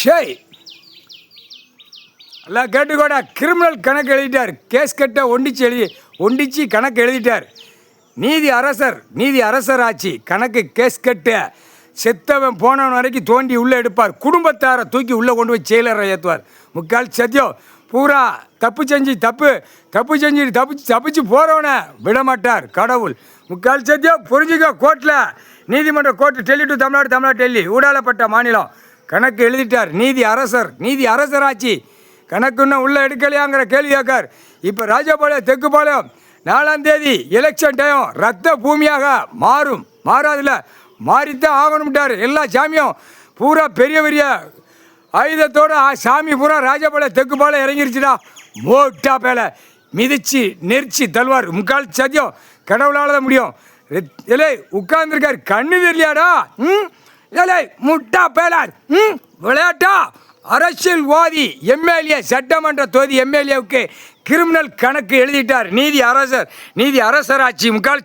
ஷேய் எல்லாம் கேட்டுக்கோடா. கிரிமினல் கணக்கு எழுதிட்டார். கேஸ் கட்ட ஒண்டிச்சு கணக்கு எழுதிட்டார். நீதி அரசர் ஆட்சி. கணக்கு கேஸ் கட்ட செத்தவன் போனவன் வரைக்கும் தோண்டி உள்ளே எடுப்பார். குடும்பத்தாரை தூக்கி உள்ளே கொண்டு போய் செயலரை ஏற்றுவார். முக்கால் சத்தியம் பூரா தப்பிச்சு போகிறவனை விடமாட்டார் கடவுள். முக்கால் சத்தியம் புரிஞ்சுக்க. கோர்ட்டில் நீதிமன்ற கோர்ட்டு டெல்லி டு தமிழ்நாடு டெல்லி ஊடாலப்பட்ட மாநிலம். கணக்கு எழுதிட்டார். நீதி அரசராட்சி. கணக்குன்னு உள்ளே எடுக்கலையாங்கிற கேள்வி கேட்கார். இப்போ ராஜபாளையம் தெற்குபாளையம் 4ஆம் தேதி எலெக்ஷன் டைம் ரத்த பூமியாக மாறாதுல மாறித்தான் ஆகணும்ட்டார். எல்லா சாமியும் பூரா பெரிய ஆயுதத்தோட சாமி பூரா ராஜபாளையம் தெற்குபாளையம் இறங்கிருச்சுடா. மோட்டா பேலை மிதிச்சு நெரிச்சு தள்ளுவார். முக்கால் சத்தியம் கடவுளால் தான் முடியும். இலை உட்கார்ந்துருக்கார். கண்ணு தெரியலையாடா? இலை முட்டா பேலார் விளையாட்டா? அரசியல்வாதி எம்எல்ஏ சட்டமன்ற தொகுதி எம்எல்ஏவுக்கு கிரிமினல் கணக்கு எழுதிட்டார். நீதி அரசராட்சி. முக்கால்